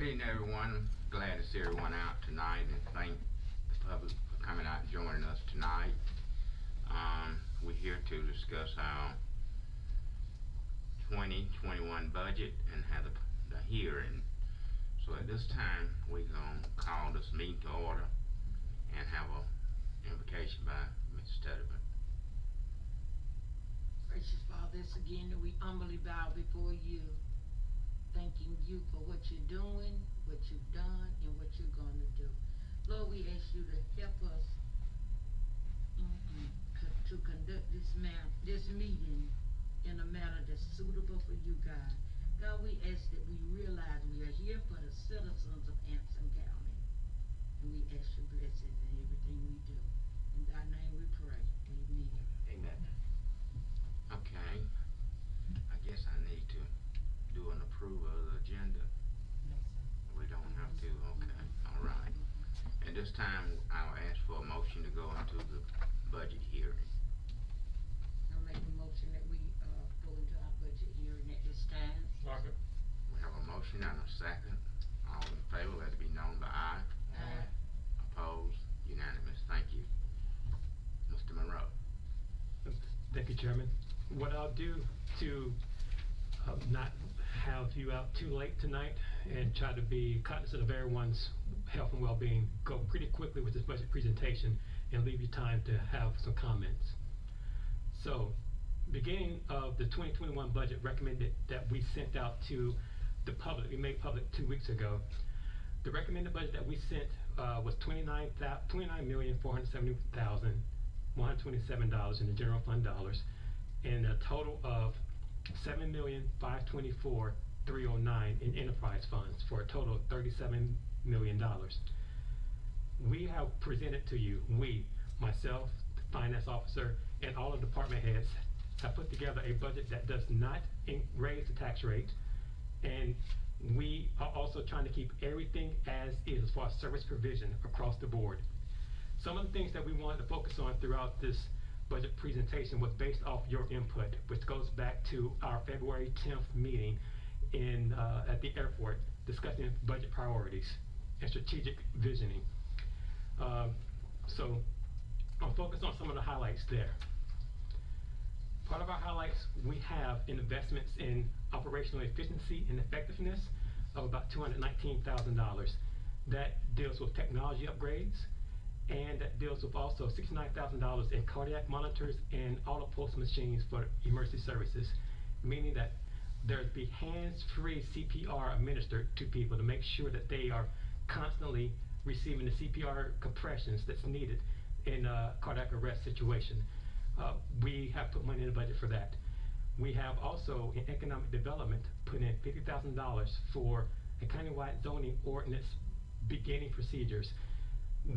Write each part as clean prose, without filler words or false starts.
Good evening, everyone. Glad to see everyone out tonight, and thank the public for coming out and joining us tonight. We're here to discuss our 2021 budget and have the hearing. So at this time, we're going to call this meeting to order and have a invocation by Mr. Stedman. Gracious Father, it's again that we humbly bow before you, thanking you for what you're doing, what you've done, and what you're going to do. Lord, we ask you to help us to conduct this meeting in a manner that's suitable for you, God. God, we ask that we realize we are here for the citizens of Anson County, and we ask your blessings in everything we do. In thy name we pray. Amen. Amen. Okay. I guess I need to do an approval of the agenda. No, sir. We don't have to. Okay. All right. At this time, I'll ask for a motion to go into the budget hearing. I'll make a motion that we go into our budget hearing at this time. Second. We have a motion and a second. All in favor, let it be known by aye. Aye. Opposed? Unanimous. Thank you. Mr. Monroe. Thank you, Chairman. What I'll do to not have you out too late tonight and try to be cognizant of everyone's health and well-being, go pretty quickly with this budget presentation and leave you time to have some comments. So, beginning of the 2021 budget recommended that we sent out to the public, we made public 2 weeks ago. The recommended budget that we sent was $29,470,127 in the general fund dollars, and a total of $7,524,309 in enterprise funds, for a total of $37 million. We have presented to you, myself, the finance officer, and all of the department heads have put together a budget that does not raise the tax rate, and we are also trying to keep everything as is far as service provision across the board. Some of the things that we wanted to focus on throughout this budget presentation was based off your input, which goes back to our February 10th meeting at the airport, discussing budget priorities and strategic visioning. So I'll focus on some of the highlights there. Part of our highlights, we have investments in operational efficiency and effectiveness of about $219,000. That deals with technology upgrades, and that deals with also $69,000 in cardiac monitors and auto pulse machines for emergency services, meaning that there's be hands-free CPR administered to people to make sure that they are constantly receiving the CPR compressions that's needed in a cardiac arrest situation. We have put money in the budget for that. We have also, in economic development, put in $50,000 for a countywide zoning ordinance beginning procedures.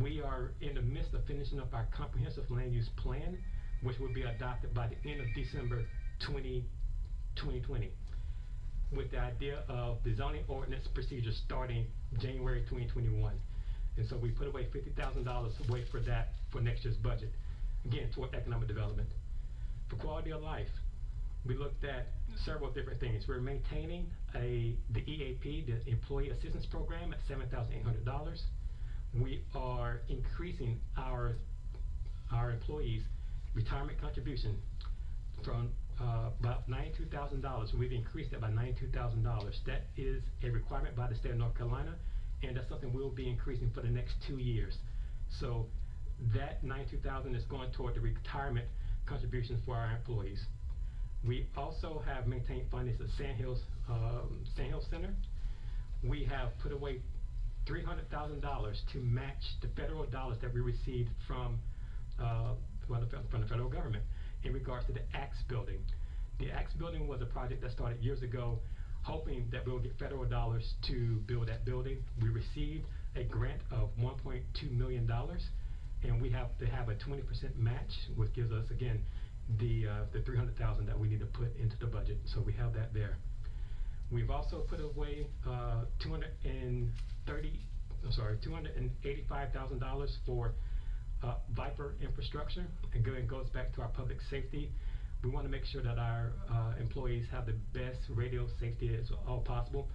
We are in the midst of finishing up our comprehensive land use plan, which will be adopted by the end of December 2020, with the idea of the zoning ordinance procedures starting January 2021. And so we put away $50,000 away for that for next year's budget, again, toward economic development. For quality of life, we looked at several different things. We're maintaining the EAP, the Employee Assistance Program, at $7,800. We are increasing our employees' retirement contribution from about $92,000. We've increased it by $92,000. That is a requirement by the state of North Carolina, and that's something we'll be increasing for the next 2 years. So that $92,000 is going toward the retirement contributions for our employees. We also have maintained funding at Sandhills Center. We have put away $300,000 to match the federal dollars that we received from the federal government in regards to the ACTS building. The ACTS building was a project that started years ago, hoping that we'll get federal dollars to build that building. We received a grant of $1.2 million, and we have to have a 20% match, which gives us, again, the $300,000 that we need to put into the budget. So we have that there. We've also put away $285,000 for Viper infrastructure. Again, it goes back to our public safety. We want to make sure that our employees have the best radio safety as all possible.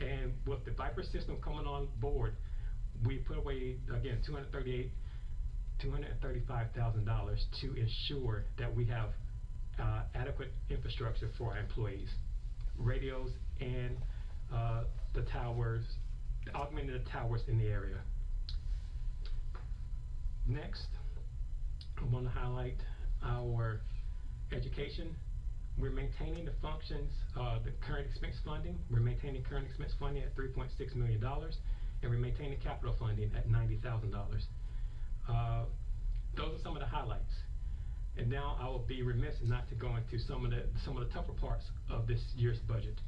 And with the Viper system coming on board, we put away, again, $235,000 to ensure that we have adequate infrastructure for our employees, radios and the towers, augmenting the towers in the area. Next, I want to highlight our education. We're maintaining the functions, the current expense funding. We're maintaining current expense funding at $3.6 million, and we're maintaining capital funding at $90,000. Those are some of the highlights. And now I will be remiss not to go into some of the tougher parts of this year's budget.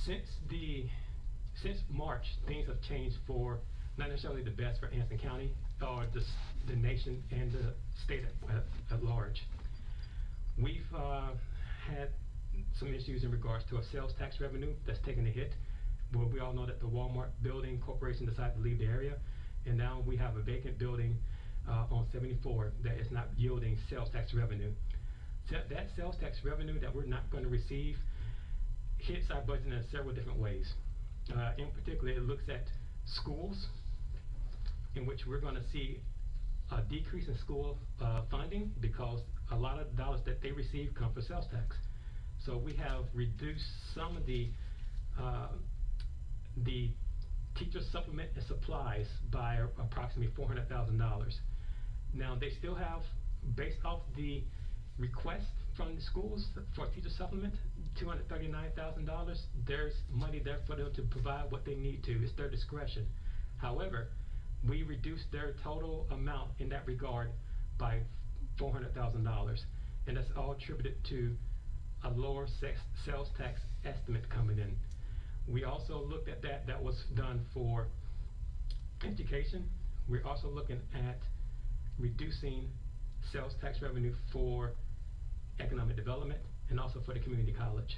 Since March, things have changed for not necessarily the best for Anson County or the nation and the state at large. We've had some issues in regards to our sales tax revenue that's taken a hit. Well, we all know that the Walmart building corporation decided to leave the area, and now we have a vacant building on 74 that is not yielding sales tax revenue. So that sales tax revenue that we're not going to receive hits our budget in several different ways. In particular, it looks at schools, in which we're going to see a decrease in school funding because a lot of the dollars that they receive come from sales tax. So we have reduced some of the teacher supplement and supplies by approximately $400,000. Now they still have, based off the request from the schools for teacher supplement, $239,000. There's money there for them to provide what they need to. It's their discretion. However, we reduced their total amount in that regard by $400,000, and that's all attributed to a lower sales tax estimate coming in. We also looked at that was done for education. We're also looking at reducing sales tax revenue for economic development and also for the community college.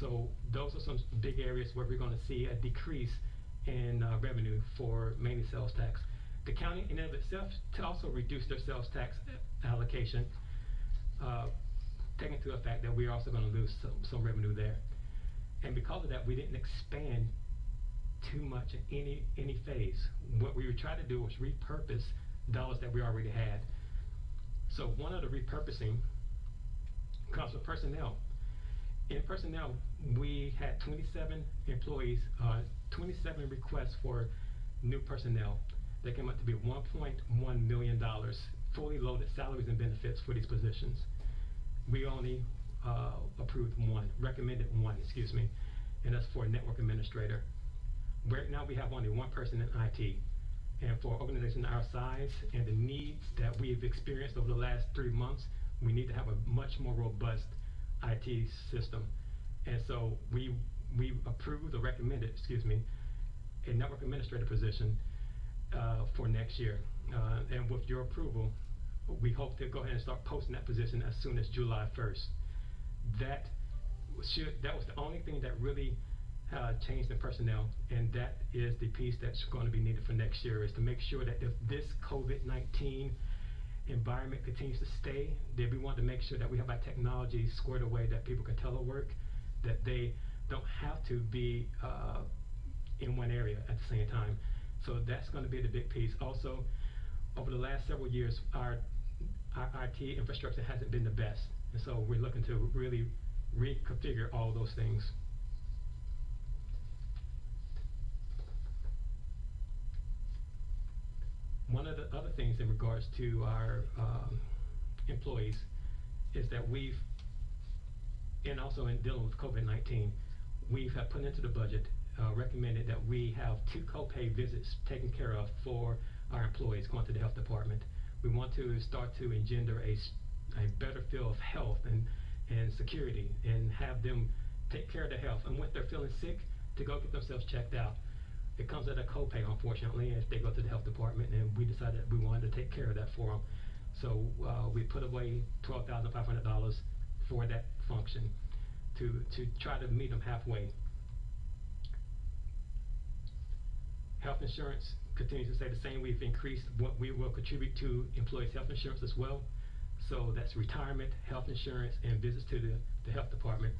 So those are some big areas where we're going to see a decrease in revenue for mainly sales tax. The county in and of itself to also reduce their sales tax allocation, taking into effect that we're also going to lose some revenue there. And because of that, we didn't expand too much in any phase. What we were trying to do was repurpose dollars that we already had. So one of the repurposing comes with personnel. In personnel, we had 27 employees, 27 requests for new personnel. They came up to be $1.1 million, fully loaded salaries and benefits for these positions. We only recommended one, excuse me, and that's for a network administrator. Right now we have only one person in IT, and for an organization our size and the needs that we've experienced over the last 3 months, we need to have a much more robust IT system. And so we approved or recommended, excuse me, a network administrator position for next year. And with your approval, we hope to go ahead and start posting that position as soon as July 1st. That was the only thing that really changed in personnel, and that is the piece that's going to be needed for next year, is to make sure that if this COVID-19 environment continues to stay, that we want to make sure that we have our technology squared away, that people can telework, that they don't have to be in one area at the same time. So that's going to be the big piece. Also, over the last several years, our IT infrastructure hasn't been the best, and so we're looking to really reconfigure all those things. One of the other things in regards to our employees is that and also in dealing with COVID-19, we've put into the budget, recommended that we have 2 co-pay visits taken care of for our employees going to the health department. We want to start to engender a better feel of health and security, and have them take care of their health. And when they're feeling sick, to go get themselves checked out. It comes at a copay, unfortunately, if they go to the health department, and we decided we wanted to take care of that for them. So we put away $12,500 for that function to try to meet them halfway. Health insurance continues to stay the same. We've increased what we will contribute to employees' health insurance as well. So that's retirement, health insurance, and visits to the health department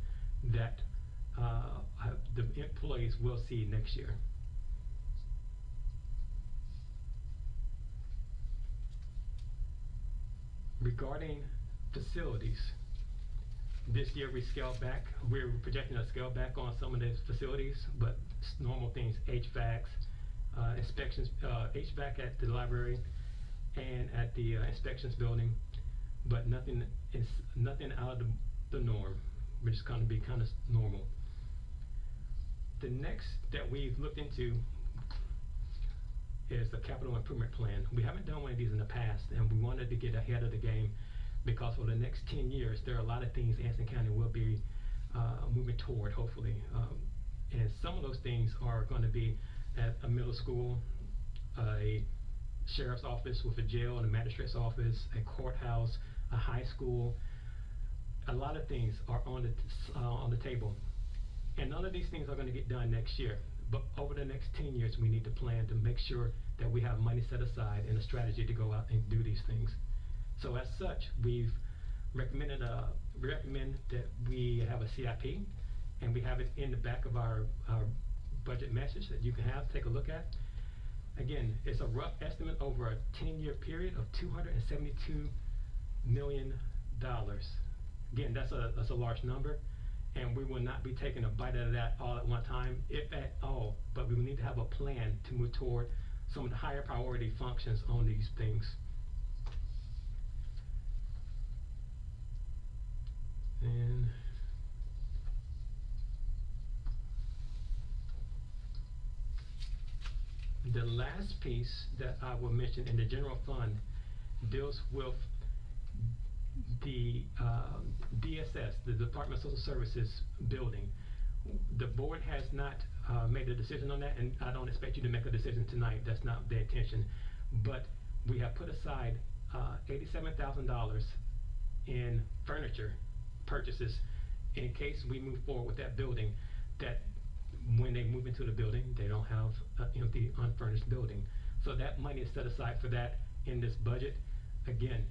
that the employees will see next year. Regarding facilities, this year we scaled back. We're projecting a scale back on some of the facilities, but normal things, HVACs, inspections, HVAC at the library and at the inspections building, but nothing out of the norm. We're just going to be kind of normal. The next that we've looked into is the capital improvement plan. We haven't done one of these in the past, and we wanted to get ahead of the game because for the next 10 years, there are a lot of things Anson County will be moving toward, hopefully. And some of those things are going to be at a middle school, a sheriff's office with a jail and a magistrate's office, a courthouse, a high school. A lot of things are on the table. And none of these things are going to get done next year. But over the next 10 years, we need to plan to make sure that we have money set aside and a strategy to go out and do these things. So as such, we've recommend that we have a CIP, and we have it in the back of our budget message that you can take a look at. Again, it's a rough estimate over a 10-year period of $272 million. Again, that's a large number, and we will not be taking a bite out of that all at one time, if at all, but we will need to have a plan to move toward some of the higher priority functions on these things. And the last piece that I will mention in the general fund deals with the DSS, the Department of Social Services building. The board has not made a decision on that, and I don't expect you to make a decision tonight. That's not the intention. But we have put aside $87,000 in furniture purchases in case we move forward with that building, that when they move into the building, they don't have an empty, unfurnished building. So that money is set aside for that in this budget. Again,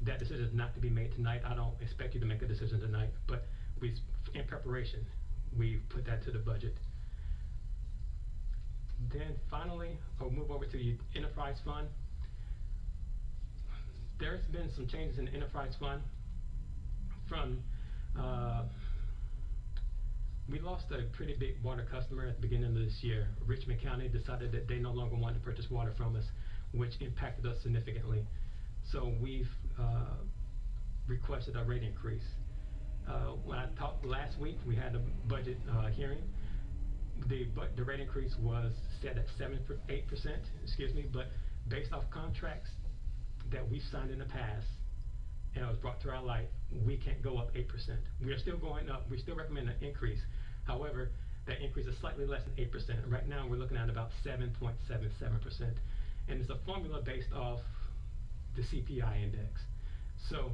that decision is not to be made tonight. I don't expect you to make a decision tonight, but in preparation, we put that to the budget. Then finally, I'll move over to the enterprise fund. There's been some changes in the enterprise fund from we lost a pretty big water customer at the beginning of this year. Richmond County decided that they no longer wanted to purchase water from us, which impacted us significantly. So we've requested a rate increase. When I talked last week, we had a budget hearing. The rate increase was set at 8%, but based off contracts that we've signed in the past, and it was brought to our light, we can't go up 8%. We are still going up. We still recommend an increase. However, that increase is slightly less than 8%. Right now, we're looking at about 7.77%. And it's a formula based off the CPI index. So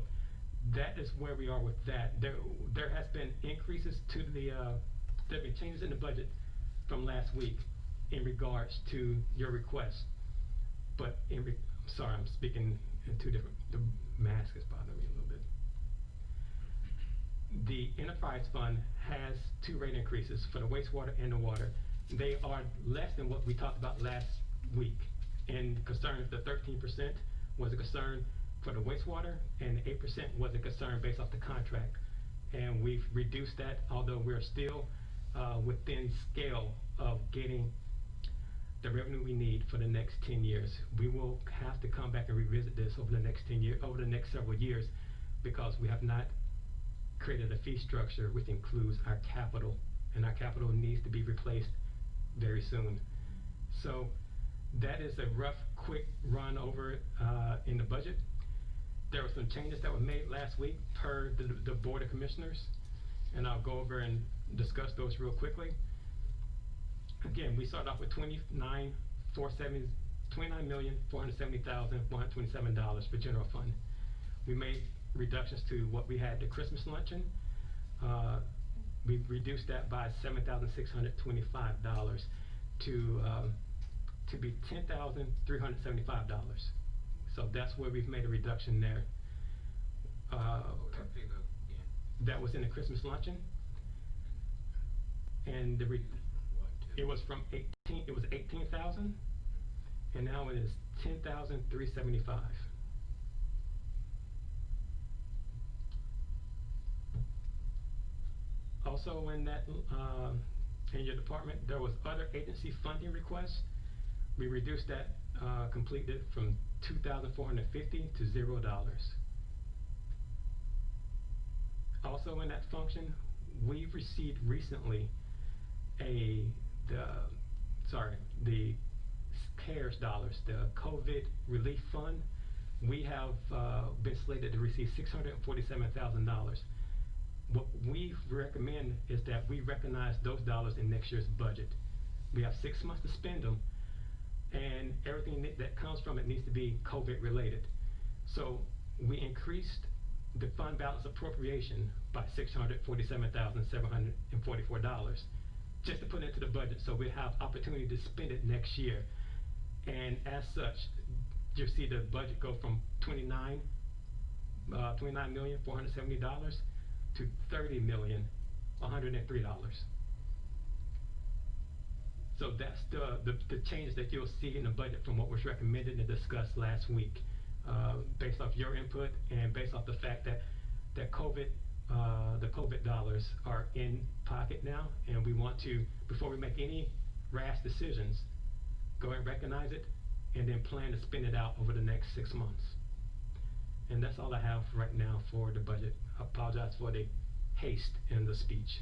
that is where we are with that. There has been increases to the, there have been changes in the budget from last week in regards to your request. But sorry, I'm speaking in two different, the mask is bothering me a little bit. The enterprise fund has 2 rate increases for the wastewater and the water. They are less than what we talked about last week. And concern, the 13% was a concern for the wastewater, and 8% was a concern based off the contract. And we've reduced that, although we're still within scale of getting the revenue we need for the next 10 years. We will have to come back and revisit this over the next 10 years, over the next several years, because we have not created a fee structure which includes our capital, and our capital needs to be replaced very soon. So that is a rough, quick run over in the budget. There were some changes that were made last week per the Board of Commissioners, and I'll go over and discuss those real quickly. Again, we started off with $29,470,127 for general fund. We made reductions to what we had, the Christmas luncheon. We reduced that by $7,625 to be $10,375. So that's where we've made a reduction there. That was in the Christmas luncheon. And What to- it was from 18,000, and now it is 10,375. Also in that, in your department, there was other agency funding requests. We reduced that, completely from 2,450 to $0. Also in that function, we've received recently the CARES dollars, the COVID relief fund. We have been slated to receive $647,000. What we recommend is that we recognize those dollars in next year's budget. We have 6 months to spend them, and everything that comes from it needs to be COVID related. So we increased the fund balance appropriation by $647,744 just to put into the budget, so we have opportunity to spend it next year. And as such, you'll see the budget go from $29,470,000 to $30,103. So that's the change that you'll see in the budget from what was recommended and discussed last week, based off your input and based off the fact that the COVID dollars are in pocket now, and we want to, before we make any rash decisions, go and recognize it and then plan to spend it out over the next 6 months. And that's all I have right now for the budget. I apologize for the haste in the speech.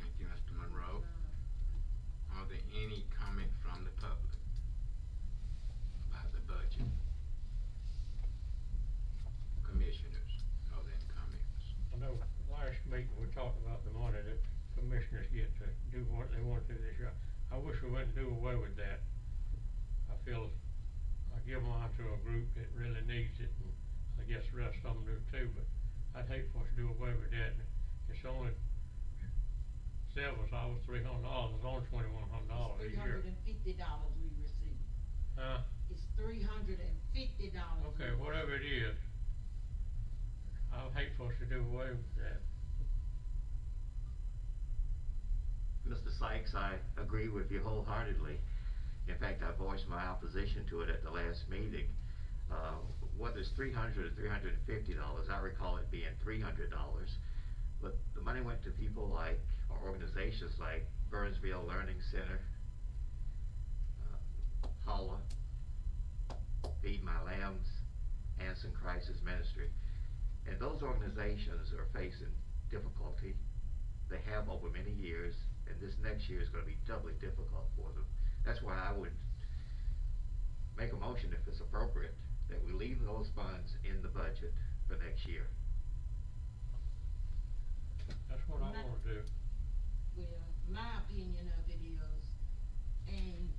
Thank you, Mr. Monroe. Are there any comments from the public about the budget? Commissioners, are there any comments? I know last meeting we talked about the money that commissioners get to do what they want to this year. I wish we wouldn't do away with that. I feel I give mine to a group that really needs it, and I guess the rest of them do too, but I'd hate for us to do away with that. It's only $300, it's only $2,100 a year. $350 we received. Huh? It's $350. Okay, whatever it is, I would hate for us to do away with that. Mr. Sykes, I agree with you wholeheartedly. In fact, I voiced my opposition to it at the last meeting. Whether it's $300 or $350, I recall it being $300. But the money went to people like, or organizations like Burnsville Learning Center, Holla, Feed My Lambs, Anson Crisis Ministry. And those organizations are facing difficulty. They have over many years, and this next year is going to be doubly difficult for them. That's why I would make a motion, if it's appropriate, that we leave those funds in the budget for next year. That's what I wanna do. Well, my opinion of it is, and,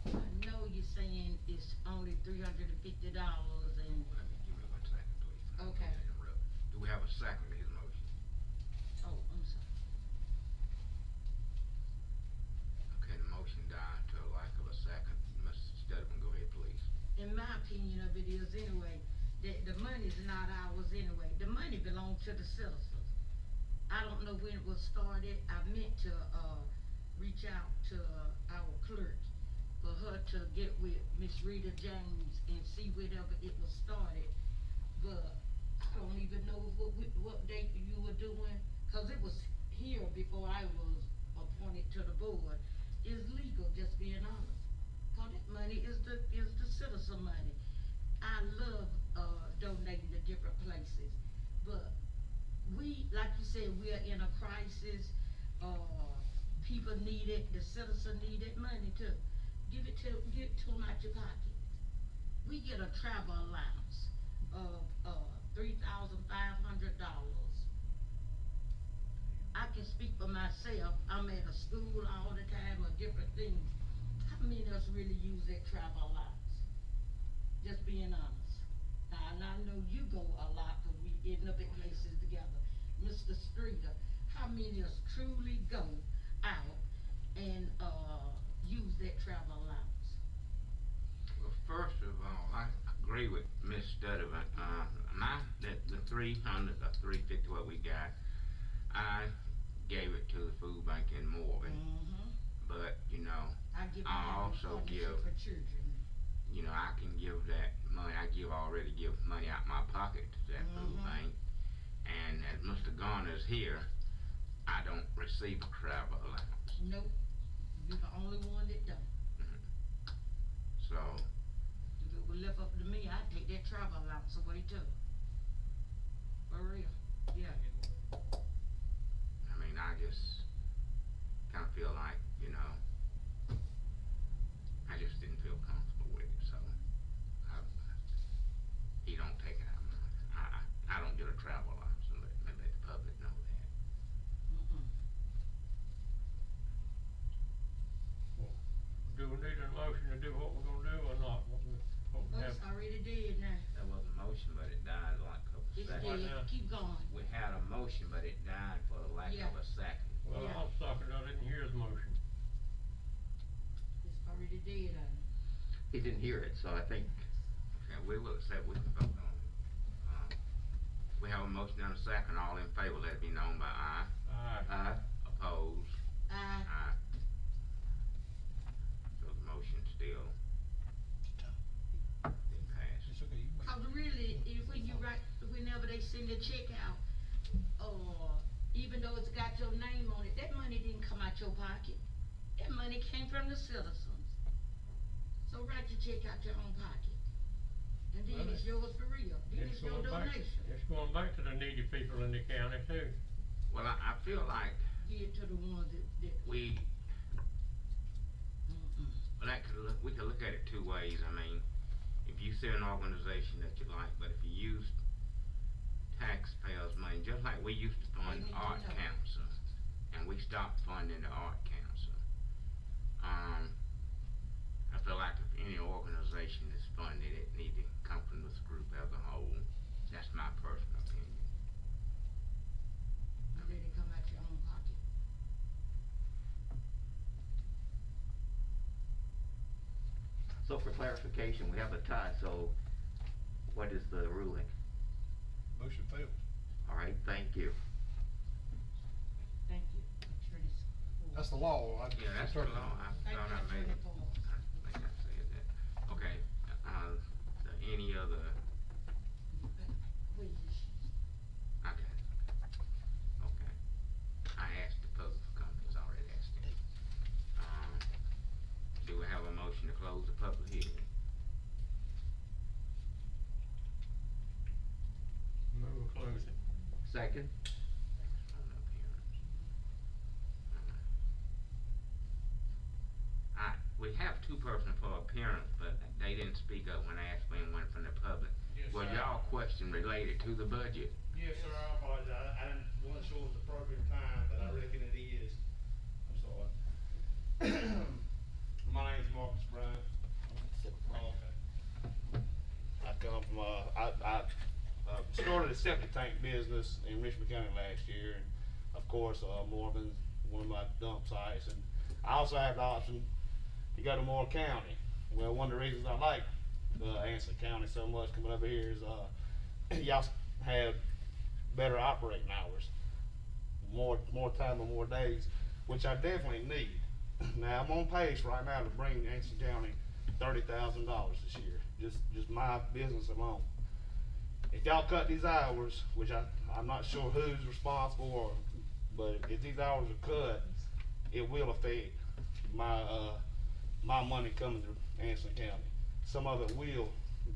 I know you're saying it's only $350 and, Give me 1 second, please. I don't Okay. mean to interrupt. Do we have a second to his motion? oh, I'm sorry. Okay, the motion died to a lack of a second. Mr. Stedman, go ahead, please. In my opinion of it is anyway, that the money's not ours anyway. The money belongs to the citizens. I don't know when it was started. I meant to, reach out to our clerk for her to get with Miss Rita James and see whenever it was started. But I don't even know what date you were doing, cause it was here before I was appointed to the board. It's legal, just being honest. Cause that money is the citizen money. I love, donating to different places, but we, like you said, we are in a crisis. People need it, the citizen need that money too. Give it to them out your pocket. We get a travel allowance of, $3,500. I can speak for myself. I'm at a school all the time or different things. How many of us really use that travel allowance? Just being honest. Now, and I know you go a lot, cause we end up at places together. Mr. Streeter, how many of us truly go out and, use that travel allowance? Well, first of all, I agree with Ms. Stedman. The 300 or 350 what we got, I gave it to the food bank in Morgan, Mm-hmm. but, you know, I give I mine also on the give- for children. you know, I can give that money, already give money out my pocket to that food Mhm. bank. And as Mr. Garner's here, I don't receive a travel allowance. Nope, you're the only one that don't. So, If it were left up to me, I'd take that travel allowance away too. For real, yeah. I mean, I just kinda feel like, you know, I just didn't feel comfortable with it, so he don't take it out of mine. I don't get a travel allowance and let the public know that. Mm-mm. Do we need a motion to do what we're gonna do or not? What we Oh, have? it's already did now. There was a motion, but it died like a couple It's seconds. Right dead, now. keep going. We had a motion, but it died for the lack Yeah. of a second. Well, Yeah. I'm sorry, I didn't hear his motion. It's already dead, ain't it? He didn't hear it, so I think, Okay, we will accept, we can vote on it. We have a motion and a second, all in favor, let it be known by aye. Aye. Opposed? Aye. Aye. So the motion still didn't pass. It's okay, you can make. Cause really, whenever they send a check out, even though it's got your name on it, that money didn't come out your pocket. That money came from the citizens. So write your check out your own pocket. And then Well, it's yours for real, then it's your going back- donation. It's going back to the needy people in the county too. Well, I feel like Give it to the ones that, we we could look at it two ways. I mean, if you see an organization that you like, but if you use taxpayers' money, just like we used to fund They need to Art know. Council, and we stopped funding the Art Council. I feel like if any organization is funded, it need to come from this group as a whole. That's my personal opinion. let it come out your own pocket. so for clarification, we have a tie, so what is the ruling? Motion fails. All right, thank you. Thank you, Attorney Ford. That's the law. Yeah, that's the law. I Thank thought you, I made Attorney it. Ford. I think I said that. Okay, any other, Wait, okay. Okay. I asked the public for comments, I already asked it. Do we have a motion to close the public hearing? Move to close it. Second? On the appearance. We have two persons for appearance, but they didn't speak up when I asked for anyone from the public. Yes, Was sir. y'all question related to the budget? Yes, sir, I apologize, wasn't sure it was the appropriate time, but I reckon it is. I'm sorry. My name's Marcus Bryant. I come from, I started a septic tank business in Richmond County last year, and of course, Morgan's one of my dump sites, and I also have the option to go to Moore County. Well, one of the reasons I like, Anson County so much coming over here is, y'all have better operating hours, more time and more days, which I definitely need. Now, I'm on pace right now to bring Anson County $30,000 this year, just my business alone. If y'all cut these hours, which I'm not sure who's responsible, but if these hours are cut, it will affect my money coming to Anson County. Some of it will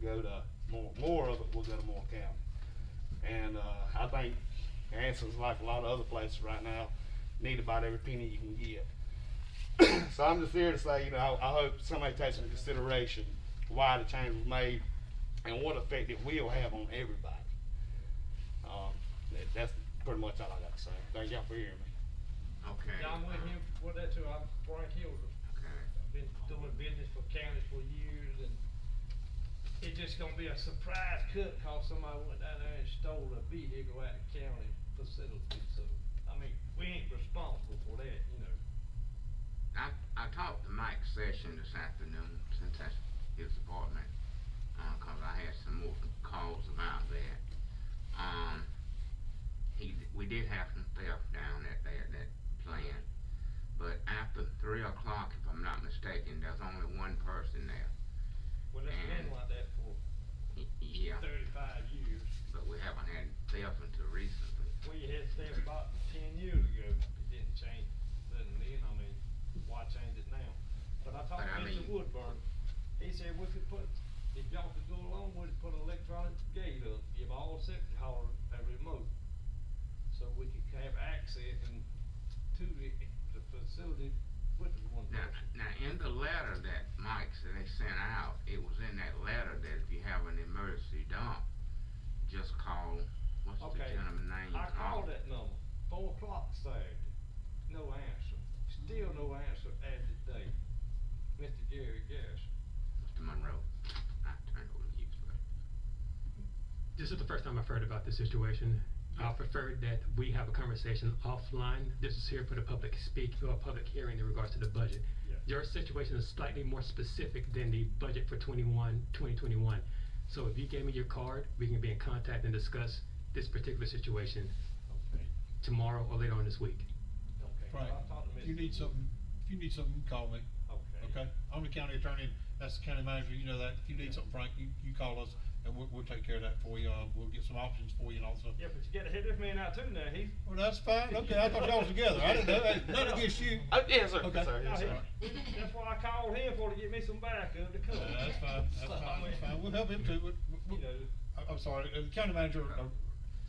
go to more of it will go to Moore County. And I think Anson's, like a lot of other places right now, need about every penny you can get. So I'm just here to say, I hope somebody takes into consideration why the change was made and what effect it will have on everybody. That's pretty much all I got to say. Thank y'all for hearing me. Okay. Yeah, I'm with him for that too. I'm Frank Hilder. Okay. I've been doing business for counties for years, and it's just gonna be a surprise cut cause somebody went down there and stole a vehicle out of county facility. So, I mean, we ain't responsible for that, you know. I talked to Mike Session this afternoon, since that's his department, cause I had some more calls about that. We did have some theft down at that plant. But after 3 o'clock, if I'm not mistaken, there's only one person there. Well, it's been And- like that for Yeah, 35 years. but we haven't had theft until recently. We had stuff about 10 years ago. It didn't change then. I mean, why change it now? But I talked But I to Mr. mean- Woodburn. He said we could put, if y'all could go along with it, put an electronic gate up, give all septic hauler a remote. So we could have access and to the facility with the one Now, person. now in the letter that Mike said they sent out, it was in that letter that if you have an emergency dump, just call, what's the Okay, gentleman's name? I called that number, 4 o'clock Saturday, no answer, still no answer as of today. Mr. Gary Garrison. Mr. Monroe. I turned over to you first. This is the first time I've heard about this situation. I prefer that we have a conversation offline. This is here for the public speak or a public hearing in regards to the budget. Yeah. Your situation is slightly more specific than the budget for 2021. So if you gave me your card, we can be in contact and discuss this particular situation Okay. tomorrow or later on this week. Okay. Frank, I'll talk to if you Mr. need something, you call me, Okay. okay? I'm the county attorney, and that's the county manager, you know that. If you need something, Frank, you call us, and we'll take care of that for you. We'll get some options for you and all that stuff. Yeah, but you gotta hit this man out too now, Heath. Well, that's fine, okay, I thought y'all was together. I didn't know, hey, nothing against you. Yes, sir, Okay. yes, sir, No, yes, he- sir. That's why I called him for to get me some backup to come. That's fine, that's fine. We'll help him too. You know, I'm sorry, the county manager,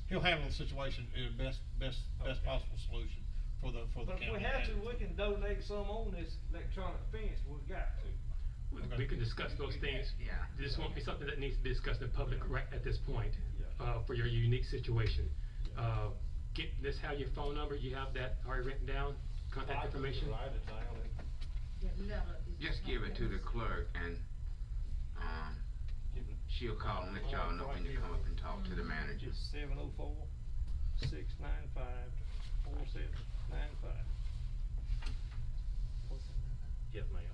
he'll handle the situation in the best Okay. possible solution for the but county. if we have to, we can donate some on this electronic fence, we've got to. We can discuss those things. Yeah. This won't be something that needs to be discussed in public right at this point, Yeah. for your unique situation. Let's have your phone number, you have that already written down, contact information? Write it down and. That letter is. Just give it to the clerk and, she'll call and let y'all know when to come up and talk to the manager. Just 704-695-4795. Yes, ma'am.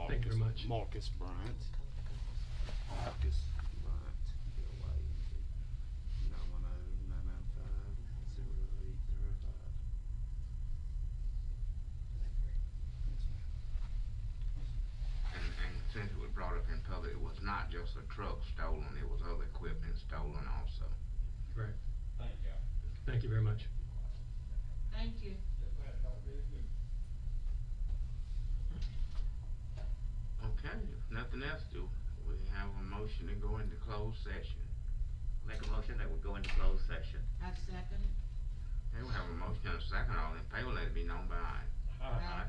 Thank you very much. Marcus Bryant. Marcus Bryant. 910-995-0805. And since it was brought up in public, it was not just a truck stolen, it was other equipment stolen also. Right. Thank you. Thank you very much. Thank you. Yes, ma'am, y'all really good. Okay, if nothing else, do we have a motion to go into closed session? Make a motion that we go into closed session. I second it. Okay, we have a motion and a second, all in favor, let it be known by aye. Aye.